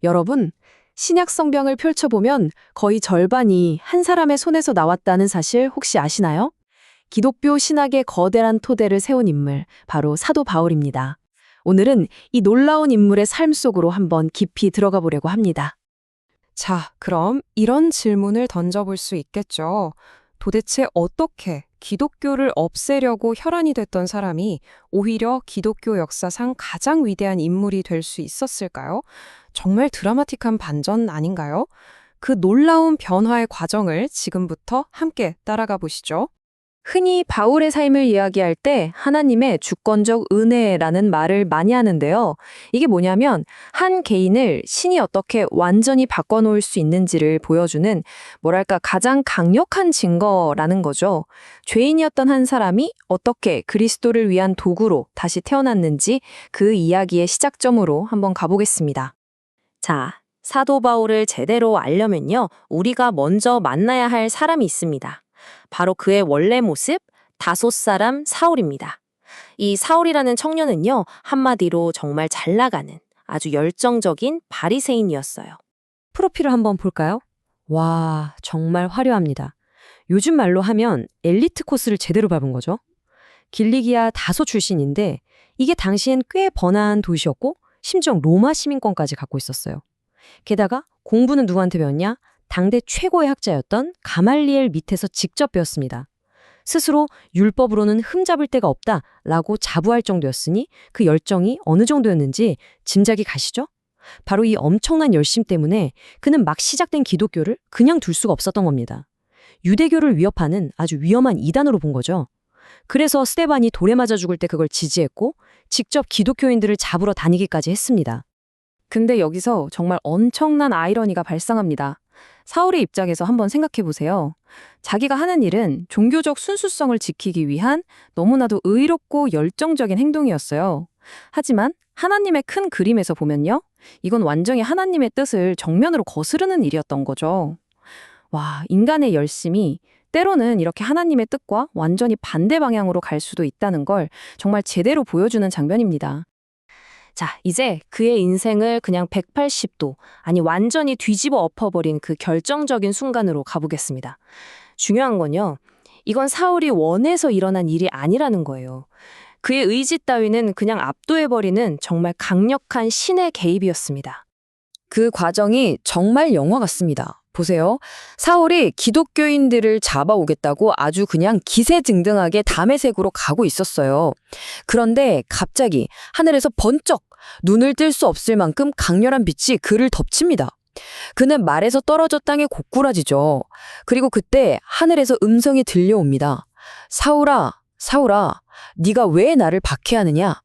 여러분, 신약 성경을 펼쳐보면 거의 절반이 한 사람의 손에서 나왔다는 사실 혹시 아시나요? 기독교 신학의 거대한 토대를 세운 인물, 바로 사도 바울입니다. 오늘은 이 놀라운 인물의 삶 속으로 한번 깊이 들어가 보려고 합니다. 자, 그럼 이런 질문을 던져볼 수 있겠죠. 도대체 어떻게 기독교를 없애려고 혈안이 됐던 사람이 오히려 기독교 역사상 가장 위대한 인물이 될 수 있었을까요? 정말 드라마틱한 반전 아닌가요? 그 놀라운 변화의 과정을 지금부터 함께 따라가 보시죠. 흔히 바울의 삶을 이야기할 때 하나님의 주권적 은혜라는 말을 많이 하는데요. 이게 뭐냐면 한 개인을 신이 어떻게 완전히 바꿔놓을 수 있는지를 보여주는 뭐랄까 가장 강력한 증거라는 거죠. 죄인이었던 한 사람이 어떻게 그리스도를 위한 도구로 다시 태어났는지 그 이야기의 시작점으로 한번 가보겠습니다. 자, 사도 바울을 제대로 알려면요. 우리가 먼저 만나야 할 사람이 있습니다. 바로 그의 원래 모습, 다소 사람 사울입니다. 이 사울이라는 청년은요, 한마디로 정말 잘 나가는 아주 열정적인 바리새인이었어요. 프로필을 한번 볼까요? 와, 정말 화려합니다. 요즘 말로 하면 엘리트 코스를 제대로 밟은 거죠. 길리기아 다소 출신인데 이게 당시엔 꽤 번화한 도시였고 심지어 로마 시민권까지 갖고 있었어요. 게다가 공부는 누구한테 배웠냐? 당대 최고의 학자였던 가말리엘 밑에서 직접 배웠습니다. 스스로 율법으로는 흠잡을 데가 없다라고 자부할 정도였으니 그 열정이 어느 정도였는지 짐작이 가시죠? 바로 이 엄청난 열심 때문에 그는 막 시작된 기독교를 그냥 둘 수가 없었던 겁니다. 유대교를 위협하는 아주 위험한 이단으로 본 거죠. 그래서 스데반이 돌에 맞아 죽을 때 그걸 지지했고 직접 기독교인들을 잡으러 다니기까지 했습니다. 근데 여기서 정말 엄청난 아이러니가 발생합니다. 사울의 입장에서 한번 생각해 보세요. 자기가 하는 일은 종교적 순수성을 지키기 위한 너무나도 의롭고 열정적인 행동이었어요. 하지만 하나님의 큰 그림에서 보면요. 이건 완전히 하나님의 뜻을 정면으로 거스르는 일이었던 거죠. 와, 인간의 열심이 때로는 이렇게 하나님의 뜻과 완전히 반대 방향으로 갈 수도 있다는 걸 정말 제대로 보여주는 장면입니다. 자, 이제 그의 인생을 그냥 180도, 아니 완전히 뒤집어 엎어버린 그 결정적인 순간으로 가보겠습니다. 중요한 건요, 이건 사울이 원해서 일어난 일이 아니라는 거예요. 그의 의지 따위는 그냥 압도해버리는 정말 강력한 신의 개입이었습니다. 그 과정이 정말 영화 같습니다. 보세요. 사울이 기독교인들을 잡아오겠다고 아주 그냥 기세등등하게 담에색으로 가고 있었어요. 그런데 갑자기 하늘에서 번쩍 눈을 뜰 수 없을 만큼 강렬한 빛이 그를 덮칩니다. 그는 말에서 떨어져 땅에 고꾸라지죠. 그리고 그때 하늘에서 음성이 들려옵니다. 사울아, 사울아, 네가 왜 나를 박해하느냐?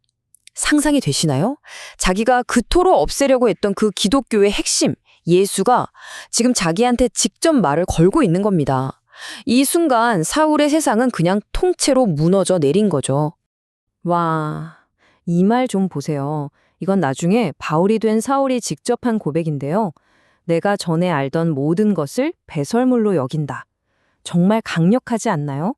상상이 되시나요? 자기가 그토록 없애려고 했던 그 기독교의 핵심, 예수가 지금 자기한테 직접 말을 걸고 있는 겁니다. 이 순간 사울의 세상은 그냥 통째로 무너져 내린 거죠. 와, 이 말 좀 보세요. 이건 나중에 바울이 된 사울이 직접 한 고백인데요. 내가 전에 알던 모든 것을 배설물로 여긴다. 정말 강력하지 않나요?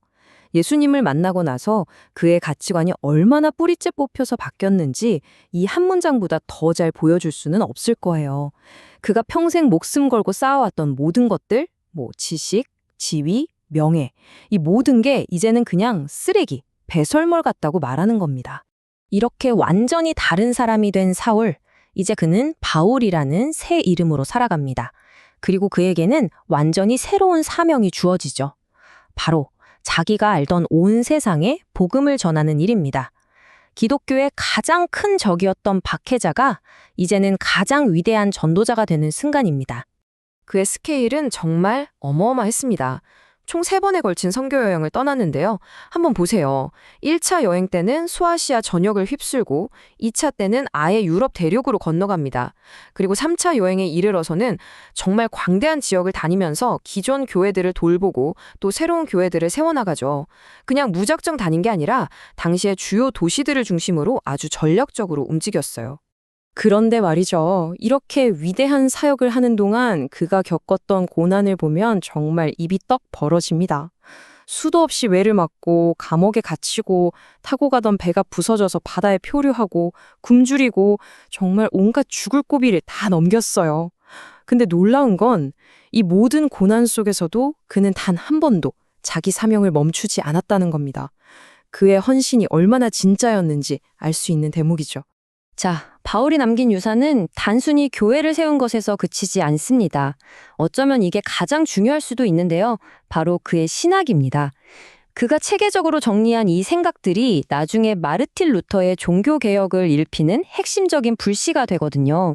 예수님을 만나고 나서 그의 가치관이 얼마나 뿌리째 뽑혀서 바뀌었는지 이 한 문장보다 더 잘 보여줄 수는 없을 거예요. 그가 평생 목숨 걸고 쌓아왔던 모든 것들, 지식, 지위, 명예, 이 모든 게 이제는 그냥 쓰레기, 배설물 같다고 말하는 겁니다. 이렇게 완전히 다른 사람이 된 사울, 이제 그는 바울이라는 새 이름으로 살아갑니다. 그리고 그에게는 완전히 새로운 사명이 주어지죠. 바로 자기가 알던 온 세상에 복음을 전하는 일입니다. 기독교의 가장 큰 적이었던 박해자가 이제는 가장 위대한 전도자가 되는 순간입니다. 그의 스케일은 정말 어마어마했습니다. 총 3번에 걸친 선교 여행을 떠났는데요. 한번 보세요. 1차 여행 때는 소아시아 전역을 휩쓸고 2차 때는 아예 유럽 대륙으로 건너갑니다. 그리고 3차 여행에 이르러서는 정말 광대한 지역을 다니면서 기존 교회들을 돌보고 또 새로운 교회들을 세워나가죠. 그냥 무작정 다닌 게 아니라 당시의 주요 도시들을 중심으로 아주 전략적으로 움직였어요. 그런데 말이죠. 이렇게 위대한 사역을 하는 동안 그가 겪었던 고난을 보면 정말 입이 떡 벌어집니다. 수도 없이 외를 맞고 감옥에 갇히고 타고 가던 배가 부서져서 바다에 표류하고 굶주리고 정말 온갖 죽을 고비를 다 넘겼어요. 근데 놀라운 건 이 모든 고난 속에서도 그는 단 한 번도 자기 사명을 멈추지 않았다는 겁니다. 그의 헌신이 얼마나 진짜였는지 알 수 있는 대목이죠. 자, 바울이 남긴 유산은 단순히 교회를 세운 것에서 그치지 않습니다. 어쩌면 이게 가장 중요할 수도 있는데요. 바로 그의 신학입니다. 그가 체계적으로 정리한 이 생각들이 나중에 마르틴 루터의 종교개혁을 일으키는 핵심적인 불씨가 되거든요.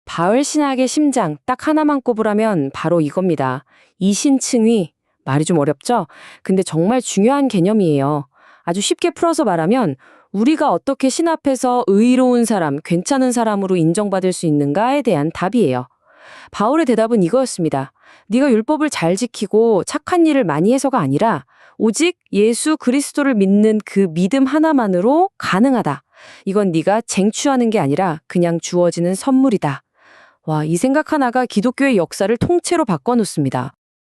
바울 신학의 심장 딱 하나만 꼽으라면 바로 이겁니다. 이신층위. 말이 좀 어렵죠? 근데 정말 중요한 개념이에요. 아주 쉽게 풀어서 말하면 우리가 어떻게 신 앞에서 의로운 사람, 괜찮은 사람으로 인정받을 수 있는가에 대한 답이에요. 바울의 대답은 이거였습니다. 네가 율법을 잘 지키고 착한 일을 많이 해서가 아니라 오직 예수 그리스도를 믿는 그 믿음 하나만으로 가능하다. 이건 네가 쟁취하는 게 아니라 그냥 주어지는 선물이다. 와, 이 생각 하나가 기독교의 역사를 통째로 바꿔놓습니다.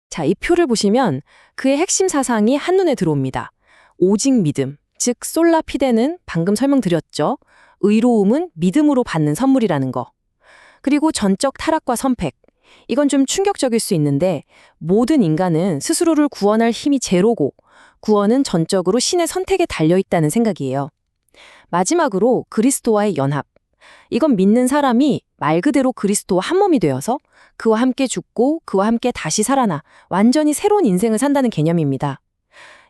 자, 이 표를 보시면 그의 핵심 사상이 한눈에 들어옵니다. 오직 믿음, 즉 솔라 피데는 방금 설명드렸죠. 의로움은 믿음으로 받는 선물이라는 거. 그리고 전적 타락과 선택. 이건 좀 충격적일 수 있는데 모든 인간은 스스로를 구원할 힘이 제로고 구원은 전적으로 신의 선택에 달려있다는 생각이에요. 마지막으로 그리스도와의 연합. 이건 믿는 사람이 말 그대로 그리스도와 한 몸이 되어서 그와 함께 죽고 그와 함께 다시 살아나 완전히 새로운 인생을 산다는 개념입니다.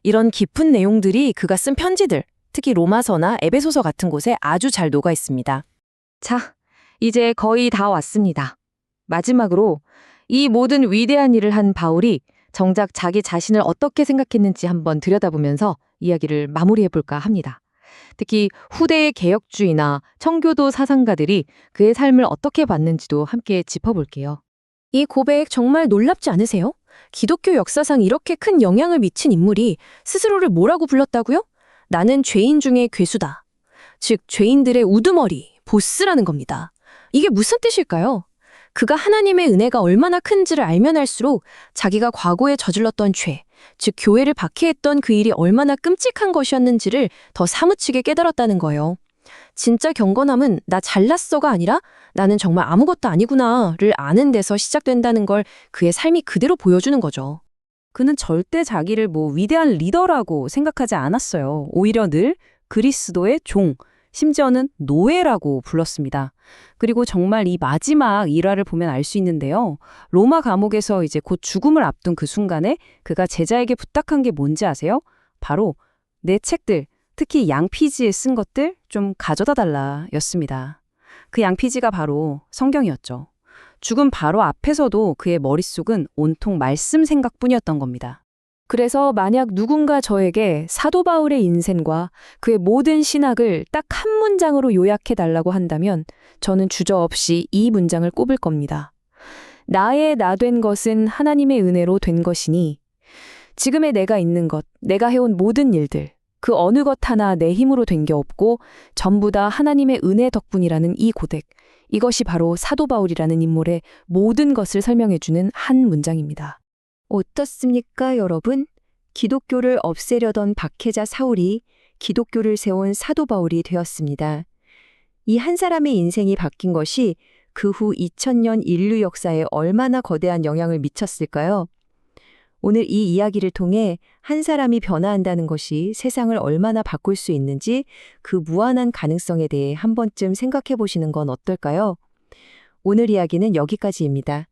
이런 깊은 내용들이 그가 쓴 편지들, 특히 로마서나 에베소서 같은 곳에 아주 잘 녹아 있습니다. 자, 이제 거의 다 왔습니다. 마지막으로 이 모든 위대한 일을 한 바울이 정작 자기 자신을 어떻게 생각했는지 한번 들여다보면서 이야기를 마무리해볼까 합니다. 특히 후대의 개혁주의나 청교도 사상가들이 그의 삶을 어떻게 봤는지도 함께 짚어볼게요. 이 고백 정말 놀랍지 않으세요? 기독교 역사상 이렇게 큰 영향을 미친 인물이 스스로를 뭐라고 불렀다고요? 나는 죄인 중에 괴수다. 즉, 죄인들의 우두머리, 보스라는 겁니다. 이게 무슨 뜻일까요? 그가 하나님의 은혜가 얼마나 큰지를 알면 알수록 자기가 과거에 저질렀던 죄, 즉 교회를 박해했던 그 일이 얼마나 끔찍한 것이었는지를 더 사무치게 깨달았다는 거예요. 진짜 경건함은 나 잘났어가 아니라 나는 정말 아무것도 아니구나를 아는 데서 시작된다는 걸 그의 삶이 그대로 보여주는 거죠. 그는 절대 자기를 위대한 리더라고 생각하지 않았어요. 오히려 늘 그리스도의 종, 심지어는 노예라고 불렀습니다. 그리고 정말 이 마지막 일화를 보면 알 수 있는데요. 로마 감옥에서 이제 곧 죽음을 앞둔 그 순간에 그가 제자에게 부탁한 게 뭔지 아세요? 바로 내 책들, 특히 양피지에 쓴 것들 좀 가져다 달라 였습니다. 그 양피지가 바로 성경이었죠. 죽음 바로 앞에서도 그의 머릿속은 온통 말씀 생각뿐이었던 겁니다. 그래서 만약 누군가 저에게 사도 바울의 인생과 그의 모든 신학을 딱 한 문장으로 요약해달라고 한다면 저는 주저없이 이 문장을 꼽을 겁니다. 나의 나 된 것은 하나님의 은혜로 된 것이니 지금의 내가 있는 것, 내가 해온 모든 일들, 그 어느 것 하나 내 힘으로 된 게 없고 전부 다 하나님의 은혜 덕분이라는 이 고백, 이것이 바로 사도 바울이라는 인물의 모든 것을 설명해주는 한 문장입니다. 어떻습니까, 여러분? 기독교를 없애려던 박해자 사울이 기독교를 세운 사도 바울이 되었습니다. 이 한 사람의 인생이 바뀐 것이 그 후 2000년 인류 역사에 얼마나 거대한 영향을 미쳤을까요? 오늘 이 이야기를 통해 한 사람이 변화한다는 것이 세상을 얼마나 바꿀 수 있는지 그 무한한 가능성에 대해 한 번쯤 생각해 보시는 건 어떨까요? 오늘 이야기는 여기까지입니다.